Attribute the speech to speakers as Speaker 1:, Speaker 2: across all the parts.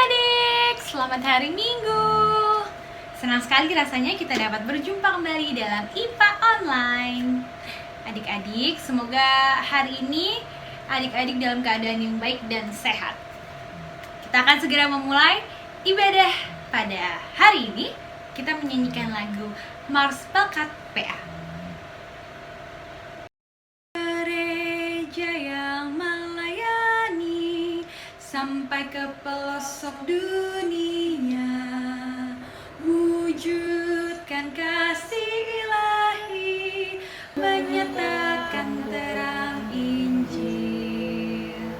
Speaker 1: Adik-adik, selamat hari Minggu. Senang sekali rasanya kita dapat berjumpa kembali dalam IPA Online. Adik-adik, semoga hari ini adik-adik dalam keadaan yang baik dan sehat. Kita akan segera memulai ibadah pada hari ini. Kita menyanyikan lagu Mars Pelkat PA. Gereja yang melayani sampai ke pelosok dunia, wujudkan kasih ilahi, menyatakan terang Injil.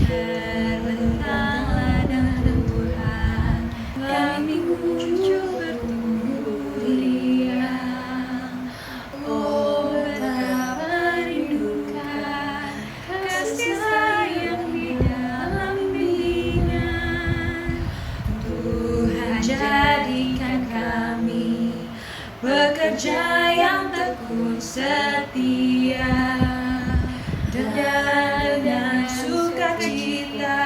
Speaker 1: Terbentanglah dalam Tuhan, kami muncul bertumbuh riang. Oh, betapa rindukan kasih sayang di dalam bimbingan. Tuhan jadikan kami pekerja yang tekun setia, dan dengan sukacita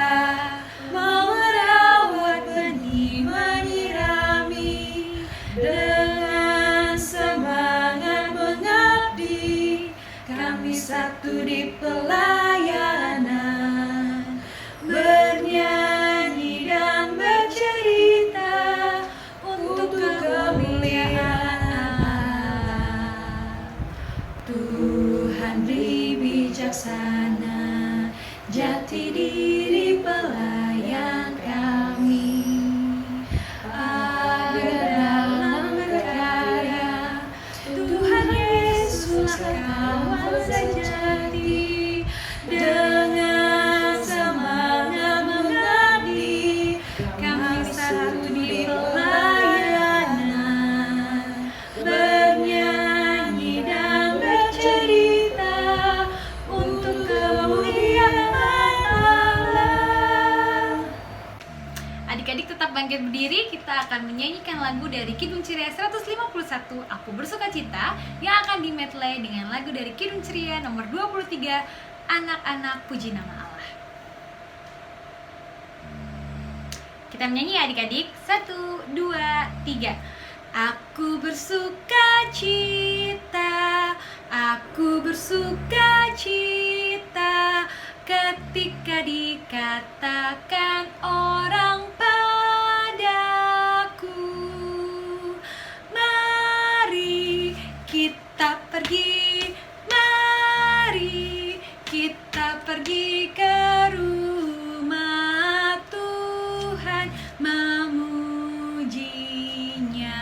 Speaker 1: mau merawat benih, menyirami, dengan semangat mengabdi. Kami satu di pelayanan, bernyanyi dan bercerita untuk kemuliaan Allah. Tuhan beri bijaksana, jati diri pelayan kami, agar dalam berkarya Tuhan Yesus kawan sejati, dengan semangat mengabdi. Kami satu di pelayanan, bernyanyi dan bercerita untuk kemuliaan Allah. Adik-adik tetap bangkit berdiri, kita akan menyanyikan lagu dari Kidung Ceria 151, Aku Bersukacita, yang akan dimedley dengan lagu dari Kidung Ceria nomor 23, Anak-anak Puji Nama Allah. Kita menyanyi ya adik-adik, 1, 2, 3. Aku bersukacita, aku bersukacita, ketika dikatakan orang padaku, mari kita pergi, mari kita pergi ke rumah Tuhan memujinya.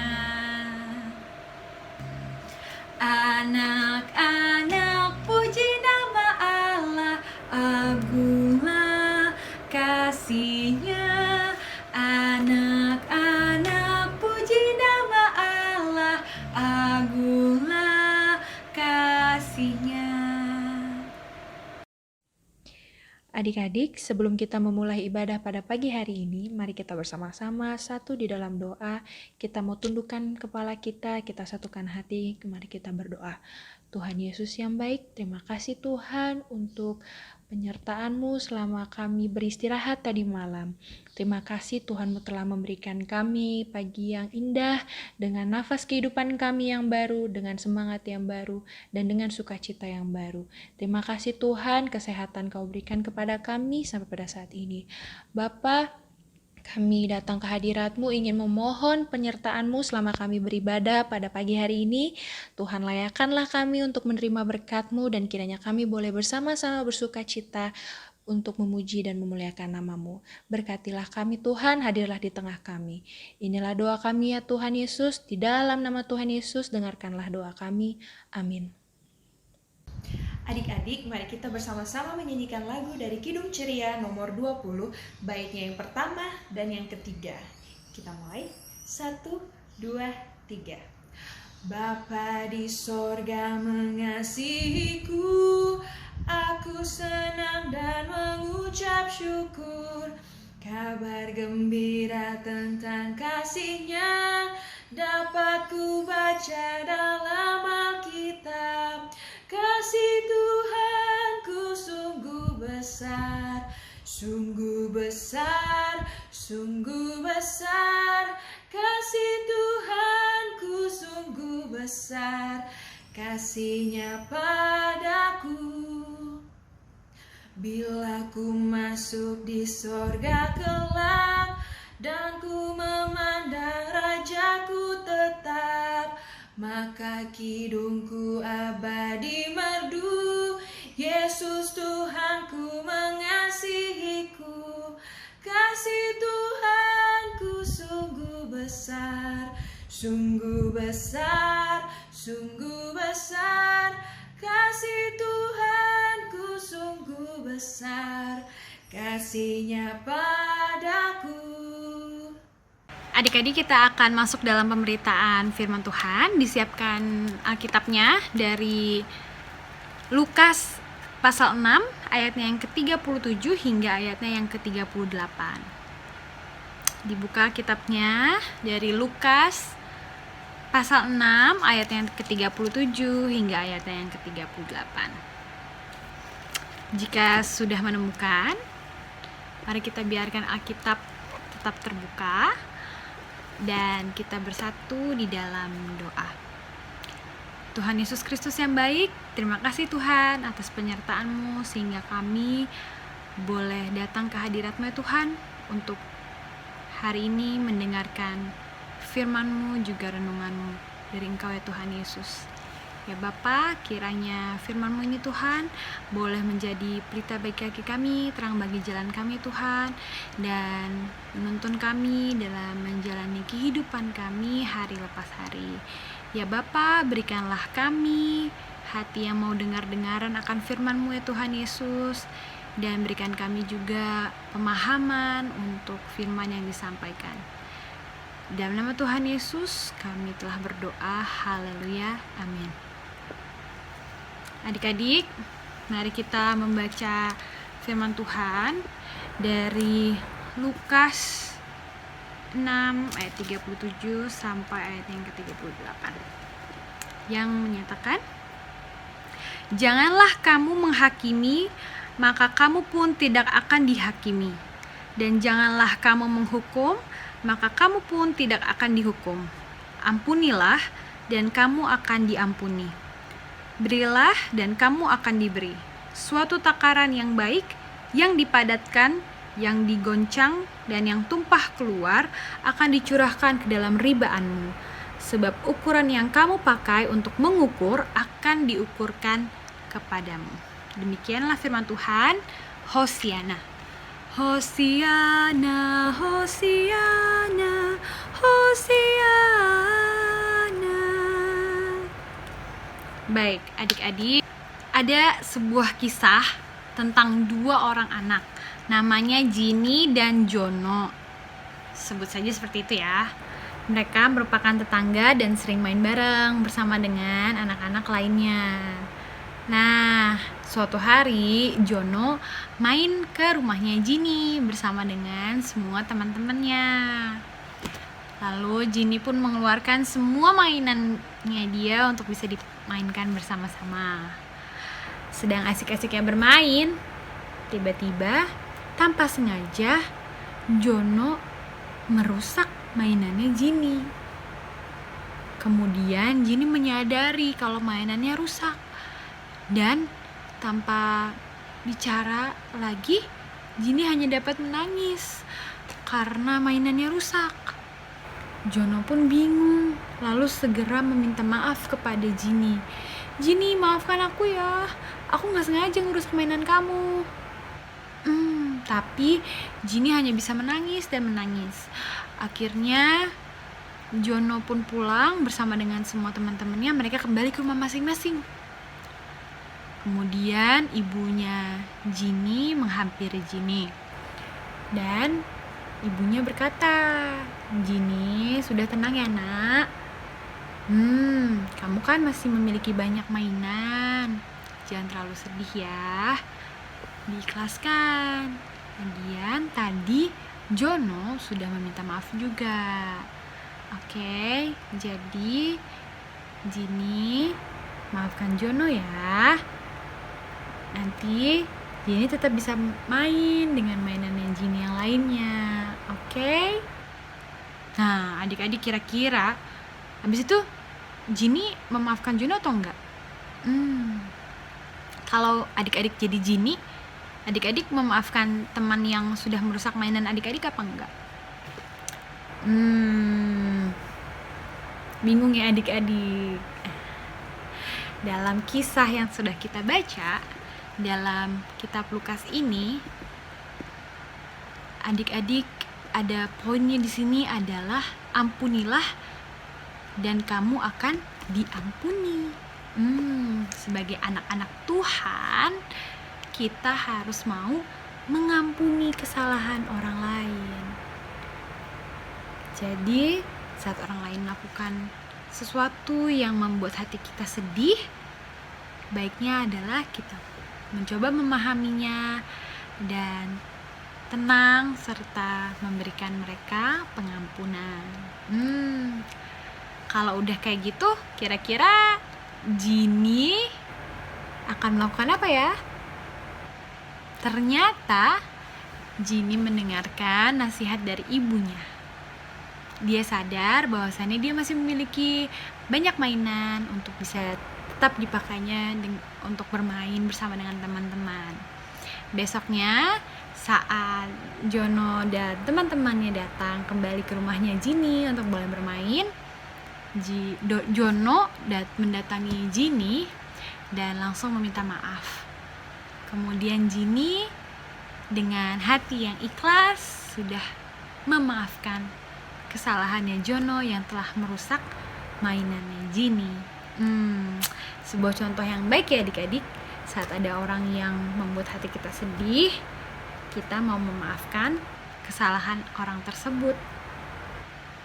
Speaker 1: Anak-anak puji nama Allah, agunglah kasih-Nya. Anak-anak puji nama Allah, agunglah kasih-Nya.
Speaker 2: Adik-adik, sebelum kita memulai ibadah pada pagi hari ini, mari kita bersama-sama satu di dalam doa. Kita mau tundukkan kepala kita satukan hati, mari kita berdoa. Tuhan Yesus yang baik, terima kasih Tuhan untuk penyertaan-Mu selama kami beristirahat tadi malam. Terima kasih Tuhan-Mu telah memberikan kami pagi yang indah, dengan nafas kehidupan kami yang baru, dengan semangat yang baru, dan dengan sukacita yang baru. Terima kasih Tuhan, kesehatan Kau berikan kepada kami sampai pada saat ini. Bapa, kami datang ke hadirat-Mu ingin memohon penyertaan-Mu selama kami beribadah pada pagi hari ini. Tuhan, layakkanlah kami untuk menerima berkat-Mu, dan kiranya kami boleh bersama-sama bersukacita untuk memuji dan memuliakan nama-Mu. Berkatilah kami Tuhan, hadirlah di tengah kami. Inilah doa kami ya Tuhan Yesus, di dalam nama Tuhan Yesus dengarkanlah doa kami. Amin.
Speaker 3: Adik-adik, mari kita bersama-sama menyanyikan lagu dari Kidung Ceria nomor 20, baitnya yang pertama dan yang ketiga. Kita mulai, 1, 2, 3. Bapa di sorga mengasihiku, aku senang dan mengucap syukur. Kabar gembira tentang kasih-Nya dapat ku baca dalam Alkitab. Kasih Tuhanku sungguh besar, sungguh besar, Sungguh besar kasih Tuhanku, sungguh besar kasih-Nya padaku. Bila ku masuk di sorga kelak dan ku memandang Rajaku tetap, maka kidungku abadi merdu. Yesus Tuhanku mengasihiku, kasih Tuhanku sungguh besar, sungguh besar, sungguh besar. Kasih Tuhanku sungguh besar, kasih-Nya padaku.
Speaker 1: Adik-adik, kita akan masuk dalam pemberitaan firman Tuhan. Disiapkan Alkitabnya dari Lukas pasal 6 ayatnya yang ke-37 hingga ayatnya yang ke-38. Dibuka kitabnya dari Lukas pasal 6 ayat yang ke-37 hingga ayat yang ke-38. Jika sudah menemukan, mari kita biarkan Alkitab tetap terbuka dan kita bersatu di dalam doa. Tuhan Yesus Kristus yang baik, terima kasih Tuhan atas penyertaan-Mu sehingga kami boleh datang ke hadirat-Mu ya Tuhan untuk hari ini mendengarkan firman-Mu juga renungan-Mu dari Engkau ya Tuhan Yesus. Ya Bapa, kiranya firman-Mu ini Tuhan boleh menjadi pelita bagi kaki kami, terang bagi jalan kami Tuhan, dan menuntun kami dalam menjalani kehidupan kami hari lepas hari. Ya Bapa, berikanlah kami hati yang mau dengar-dengaran akan firman-Mu ya Tuhan Yesus, dan berikan kami juga pemahaman untuk firman yang disampaikan. Dalam nama Tuhan Yesus, kami telah berdoa. Haleluya. Amin. Adik-adik, mari kita membaca firman Tuhan dari Lukas 6 ayat 37 sampai ayat yang ke-38. Yang menyatakan, "Janganlah kamu menghakimi, maka kamu pun tidak akan dihakimi. Dan janganlah kamu menghukum, maka kamu pun tidak akan dihukum. Ampunilah, dan kamu akan diampuni. Berilah, dan kamu akan diberi. Suatu takaran yang baik, yang dipadatkan, yang digoncang, dan yang tumpah keluar, akan dicurahkan ke dalam ribaanmu. Sebab ukuran yang kamu pakai untuk mengukur akan diukurkan kepadamu." Demikianlah firman Tuhan. Hosiana. Hosiana, Hosiana, Hosiana. Baik, adik-adik, ada sebuah kisah tentang dua orang anak, namanya Ginny dan Jono. Sebut saja seperti itu ya. Mereka merupakan tetangga dan sering main bareng bersama dengan anak-anak lainnya. Nah, suatu hari Jono main ke rumahnya Ginny bersama dengan semua teman-temannya. Lalu Ginny pun mengeluarkan semua mainannya dia untuk bisa dimainkan bersama-sama. Sedang asik-asiknya bermain, tiba-tiba tanpa sengaja Jono merusak mainannya Ginny. Kemudian Ginny menyadari kalau mainannya rusak. Dan tanpa bicara lagi, Ginny hanya dapat menangis karena mainannya rusak. Jono pun bingung, lalu segera meminta maaf kepada Ginny. "Ginny, maafkan aku ya, aku gak sengaja ngerusak mainan kamu." Tapi Ginny hanya bisa menangis dan menangis. Akhirnya Jono pun pulang bersama dengan semua teman-temannya. Mereka kembali ke rumah masing-masing. Kemudian ibunya Ginny menghampiri Ginny dan ibunya berkata, "Ginny, sudah tenang ya nak. Kamu kan masih memiliki banyak mainan. Jangan terlalu sedih ya. Diikhlaskan. Kemudian tadi Jono sudah meminta maaf juga. Oke, jadi Ginny, maafkan Jono ya. Nanti Ginny tetap bisa main dengan mainannya Ginny yang lainnya. Oke. Nah, adik-adik kira-kira habis itu Jinny memaafkan Jono atau enggak? Kalau adik-adik jadi Jinny, adik-adik memaafkan teman yang sudah merusak mainan adik-adik apa enggak? Bingung ya adik-adik. Dalam kisah yang sudah kita baca dalam kitab Lukas ini, adik-adik ada poinnya di sini adalah ampunilah dan kamu akan diampuni. Sebagai anak-anak Tuhan, kita harus mau mengampuni kesalahan orang lain. Jadi, saat orang lain melakukan sesuatu yang membuat hati kita sedih, baiknya adalah kita mencoba memahaminya dan tenang serta memberikan mereka pengampunan. Kalau udah kayak gitu, kira-kira Jinny akan melakukan apa ya? Ternyata Jinny mendengarkan nasihat dari ibunya. Dia sadar bahwasannya dia masih memiliki banyak mainan untuk bisa tetap dipakainya untuk bermain bersama dengan teman-teman. Besoknya saat Jono dan teman-temannya datang kembali ke rumahnya Jinny untuk boleh bermain, Jono mendatangi Jinny dan langsung meminta maaf. Kemudian Jinny dengan hati yang ikhlas sudah memaafkan kesalahannya Jono yang telah merusak mainannya Jinny. Sebuah contoh yang baik ya adik-adik. Saat ada orang yang membuat hati kita sedih, kita mau memaafkan kesalahan orang tersebut.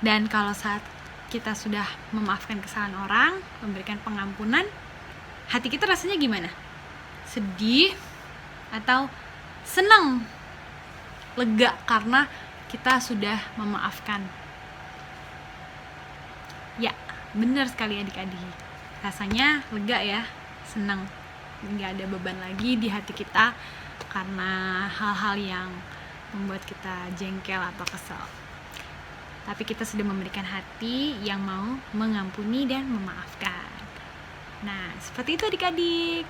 Speaker 1: Dan kalau saat kita sudah memaafkan kesalahan orang, memberikan pengampunan, hati kita rasanya gimana? Sedih atau senang? Lega karena kita sudah memaafkan. Ya, benar sekali adik-adik. Rasanya lega ya, senang. Nggak ada beban lagi di hati kita karena hal-hal yang membuat kita jengkel atau kesal. Tapi kita sudah memberikan hati yang mau mengampuni dan memaafkan. Nah, seperti itu adik-adik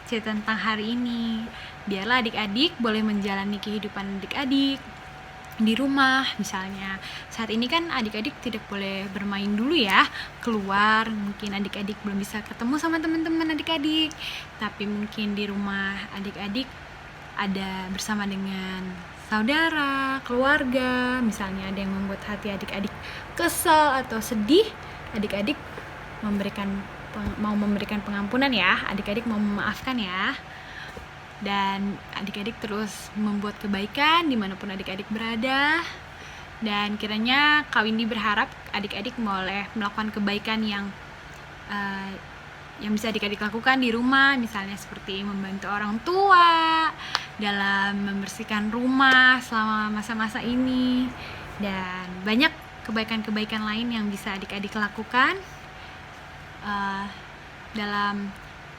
Speaker 1: cerita tentang hari ini. Biarlah adik-adik boleh menjalani kehidupan adik-adik di rumah. Misalnya saat ini kan adik-adik tidak boleh bermain dulu ya, keluar. Mungkin adik-adik belum bisa ketemu sama teman-teman adik-adik, tapi mungkin di rumah adik-adik ada bersama dengan saudara, keluarga. Misalnya ada yang membuat hati adik-adik kesal atau sedih, adik-adik mau memberikan pengampunan ya, adik-adik mau memaafkan ya. Dan adik-adik terus membuat kebaikan dimanapun adik-adik berada. Dan kiranya Kak Windy berharap adik-adik boleh melakukan kebaikan yang bisa adik-adik lakukan di rumah. Misalnya seperti membantu orang tua dalam membersihkan rumah selama masa-masa ini. Dan banyak kebaikan-kebaikan lain yang bisa adik-adik lakukan dalam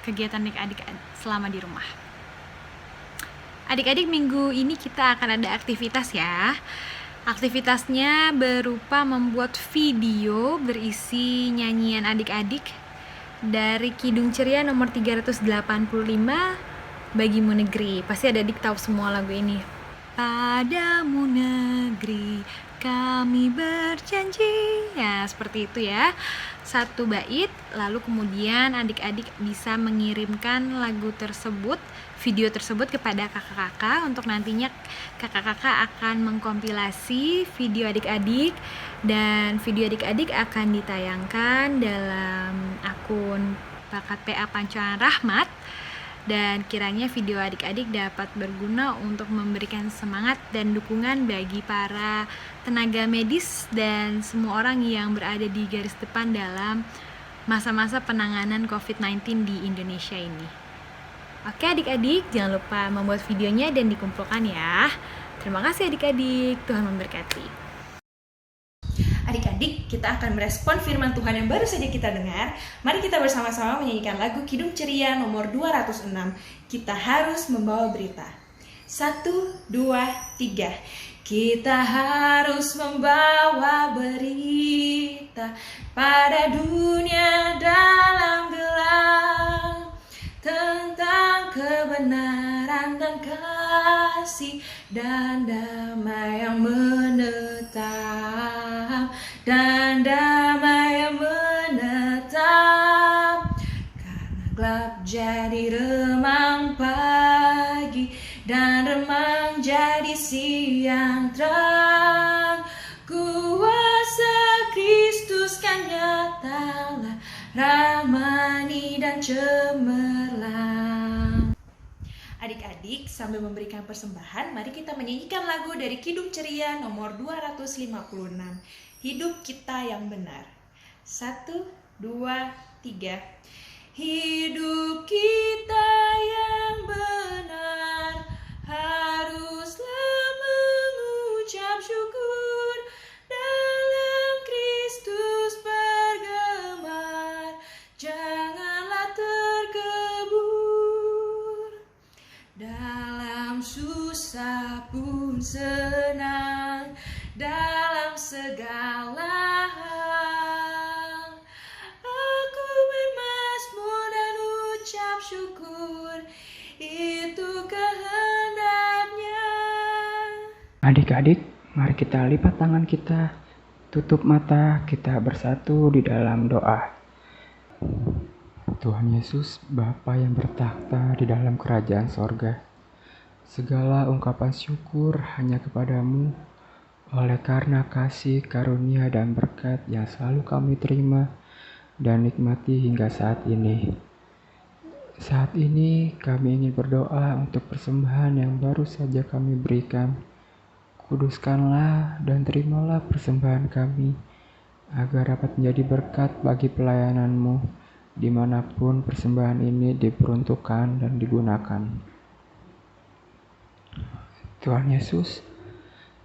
Speaker 1: kegiatan adik-adik selama di rumah. Adik-adik, minggu ini kita akan ada aktivitas ya. Aktivitasnya berupa membuat video berisi nyanyian adik-adik dari Kidung Ceria nomor 385, Bagimu Negeri. Pasti adik-adik tahu semua lagu ini. Padamu negeri kami berjanji. Ya, seperti itu ya. Satu bait, lalu kemudian adik-adik bisa mengirimkan lagu tersebut, video tersebut kepada kakak-kakak untuk nantinya kakak-kakak akan mengkompilasi video adik-adik dan video adik-adik akan ditayangkan dalam akun Bakat PA Pancuran Rahmat. Dan kiranya video adik-adik dapat berguna untuk memberikan semangat dan dukungan bagi para tenaga medis dan semua orang yang berada di garis depan dalam masa-masa penanganan COVID-19 di Indonesia ini. Oke adik-adik, jangan lupa membuat videonya dan dikumpulkan ya. Terima kasih adik-adik, Tuhan memberkati.
Speaker 3: Adik-adik, kita akan merespon firman Tuhan yang baru saja kita dengar. Mari kita bersama-sama menyanyikan lagu Kidung Ceria nomor 206. Kita harus membawa berita. 1, 2, 3. Kita harus membawa berita pada dunia dalam gelap tentang kebenaran dan kasih dan damai yang menetap, dan damai yang menetap. Karena gelap jadi remang pagi, dan remang jadi siang terang. Kuasa Kristus kan nyatalah, ramani dan cemerlang. Adik-adik, sambil memberikan persembahan, mari kita menyanyikan lagu dari Kidung Ceria nomor 256, Hidup Kita Yang Benar. 1, 2, 3. Hidup kita yang benar haruslah mengucap syukur, dalam Kristus bergemar, janganlah terkebur. Dalam susah pun senang, dalam segala hal aku bermazmur dan ucap syukur, itu kehendaknya.
Speaker 4: Adik-adik, mari kita lipat tangan kita, tutup mata, kita bersatu di dalam doa. Tuhan Yesus, Bapa yang bertakhta di dalam kerajaan sorga, segala ungkapan syukur hanya kepadamu, oleh karena kasih, karunia, dan berkat yang selalu kami terima dan nikmati hingga saat ini. Saat ini kami ingin berdoa untuk persembahan yang baru saja kami berikan. Kuduskanlah dan terimalah persembahan kami, agar dapat menjadi berkat bagi pelayanan-Mu, dimanapun persembahan ini diperuntukkan dan digunakan. Tuhan Yesus,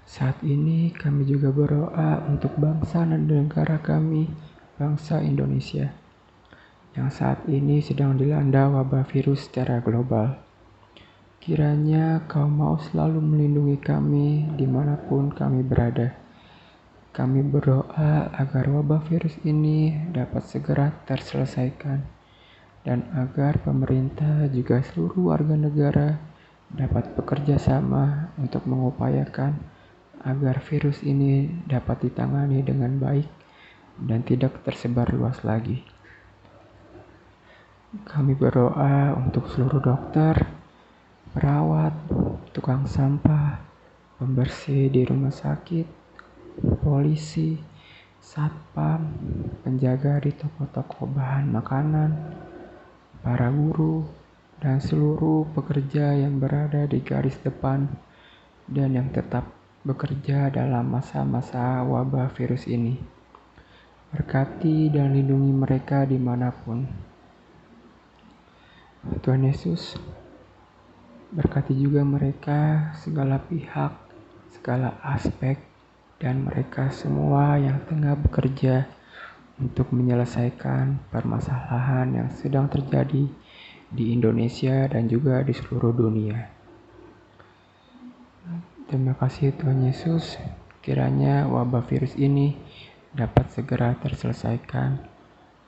Speaker 4: saat ini kami juga berdoa untuk bangsa dan negara kami, bangsa Indonesia, yang saat ini sedang dilanda wabah virus secara global. Kiranya Kau mau selalu melindungi kami dimanapun kami berada. Kami berdoa agar wabah virus ini dapat segera terselesaikan, dan agar pemerintah juga seluruh warga negara dapat bekerja sama untuk mengupayakan agar virus ini dapat ditangani dengan baik dan tidak tersebar luas lagi. Kami berdoa untuk seluruh dokter, perawat, tukang sampah, pembersih di rumah sakit, polisi, satpam, penjaga di toko-toko bahan makanan, para guru, dan seluruh pekerja yang berada di garis depan dan yang tetap bekerja dalam masa-masa wabah virus ini. Berkati dan lindungi mereka dimanapun. Tuhan Yesus, berkati juga mereka, segala pihak, segala aspek, dan mereka semua yang tengah bekerja untuk menyelesaikan permasalahan yang sedang terjadi di Indonesia dan juga di seluruh dunia. Terima kasih Tuhan Yesus, kiranya wabah virus ini dapat segera terselesaikan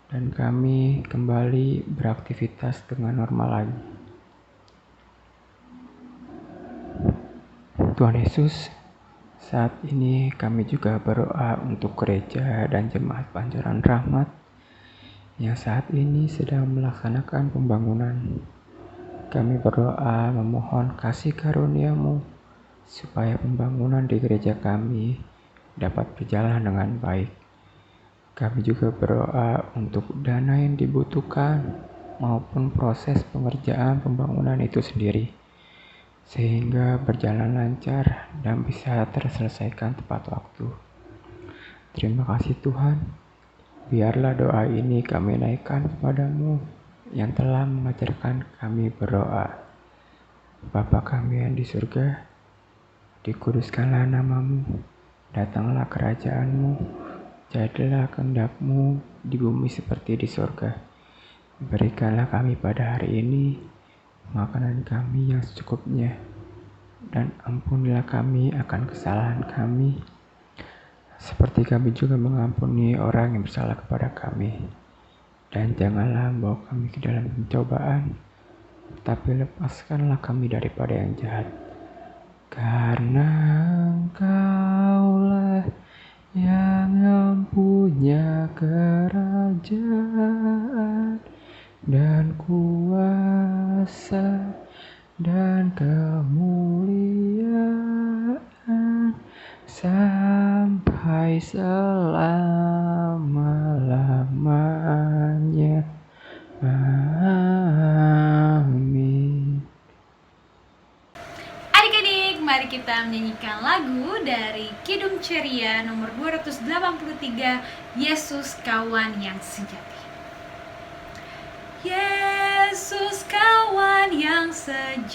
Speaker 4: dan kami kembali beraktivitas dengan normal lagi. Tuhan Yesus, saat ini kami juga berdoa untuk gereja dan jemaat Pancoran Rahmat yang saat ini sedang melaksanakan pembangunan. Kami berdoa memohon kasih karunia-Mu supaya pembangunan di gereja kami dapat berjalan dengan baik. Kami juga berdoa untuk dana yang dibutuhkan maupun proses pengerjaan pembangunan itu sendiri, sehingga berjalan lancar dan bisa terselesaikan tepat waktu. Terima kasih Tuhan, biarlah doa ini kami naikkan kepadamu yang telah mengajarkan kami berdoa. Bapa kami yang di surga, dikuduskanlah namamu, datanglah kerajaan-Mu, jadilah kehendak-Mu di bumi seperti di surga. Berikanlah kami pada hari ini makanan kami yang secukupnya, dan ampunilah kami akan kesalahan kami, seperti kami juga mengampuni orang yang bersalah kepada kami. Dan janganlah membawa kami ke dalam pencobaan, tapi lepaskanlah kami daripada yang jahat. Karena Engkaulah yang mempunyai kerajaan dan kuasa dan kemuliaan sampai selama-lamanya. Amin.
Speaker 1: Adik-adik, mari kita menyanyikan lagu dari Kidung Ceria nomor 283, Yesus Kawan yang Sejati. Yesus kawan yang sejati,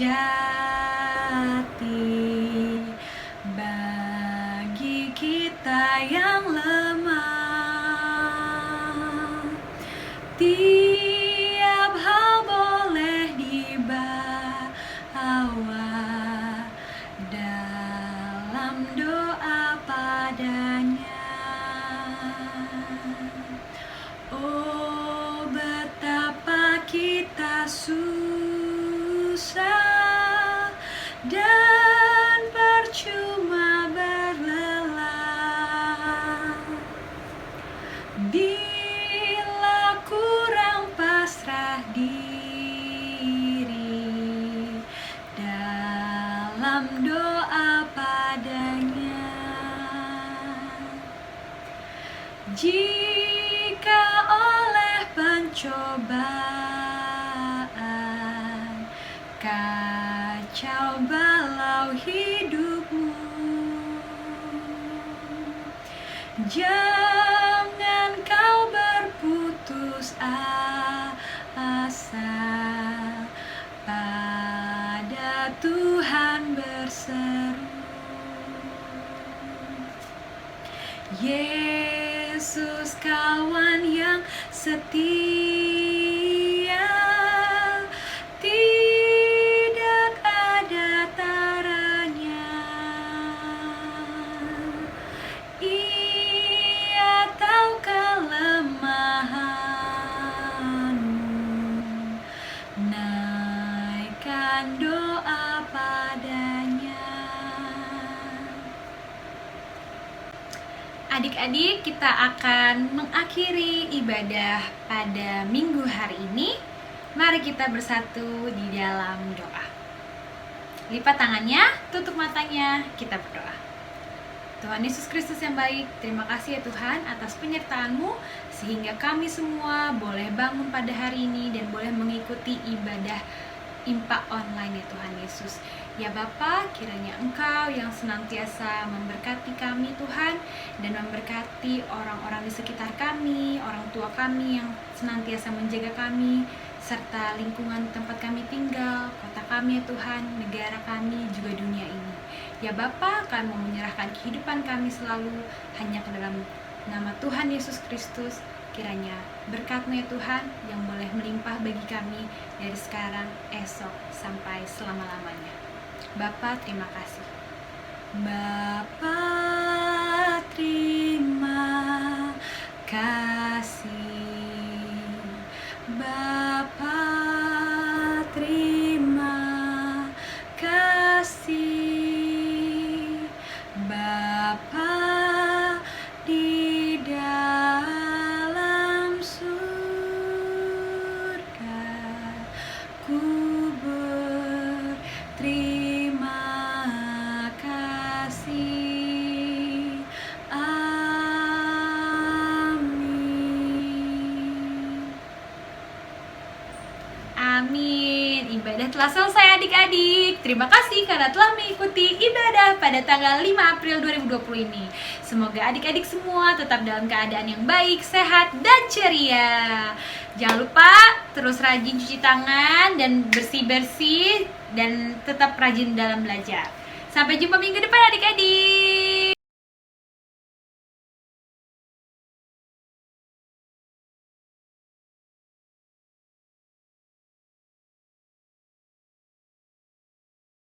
Speaker 1: bagi kita yang lemah, tiap hal boleh dibawa dalam doa padanya. Oh, betapa kita susah dan percuma berlelah bila kurang pasrah diri dalam doa padanya. Jika oleh pencobaan kacau balau hidupmu, jangan kau berputus asa, pada Tuhan berseru. Yesus kawan yang setia, tidak ada taranya. Ia tahu kelemahanmu, naikkan doa padanya. Adik-adik, kita akan mengakhiri ibadah pada minggu hari ini. Mari kita bersatu di dalam doa. Lipat tangannya, tutup matanya, kita berdoa. Tuhan Yesus Kristus yang baik, terima kasih ya Tuhan atas penyertaan-Mu sehingga kami semua boleh bangun pada hari ini dan boleh mengikuti ibadah IMPA online ya Tuhan Yesus. Ya Bapa, kiranya Engkau yang senantiasa memberkati kami Tuhan, dan memberkati orang-orang di sekitar kami, orang tua kami yang senantiasa menjaga kami, serta lingkungan tempat kami tinggal, kota kami ya Tuhan, negara kami, juga dunia ini. Ya Bapa, kami mau menyerahkan kehidupan kami selalu hanya ke dalam nama Tuhan Yesus Kristus. Kiranya berkat-Mu ya Tuhan yang boleh melimpah bagi kami dari sekarang, esok, sampai selama-lamanya. Bapa, terima kasih. Bapa, terima kasih. Bapa, terima kasih. Bapa di dalam surga, ku berterima kasih. Amin. Amin. Ibadah telah selesai adik-adik. Terima kasih karena telah mengikuti ibadah pada tanggal 5 April 2020 ini. Semoga adik-adik semua tetap dalam keadaan yang baik, sehat, dan ceria. Jangan lupa terus rajin cuci tangan dan bersih-bersih, dan tetap rajin dalam belajar. Sampai jumpa minggu depan adik-adik.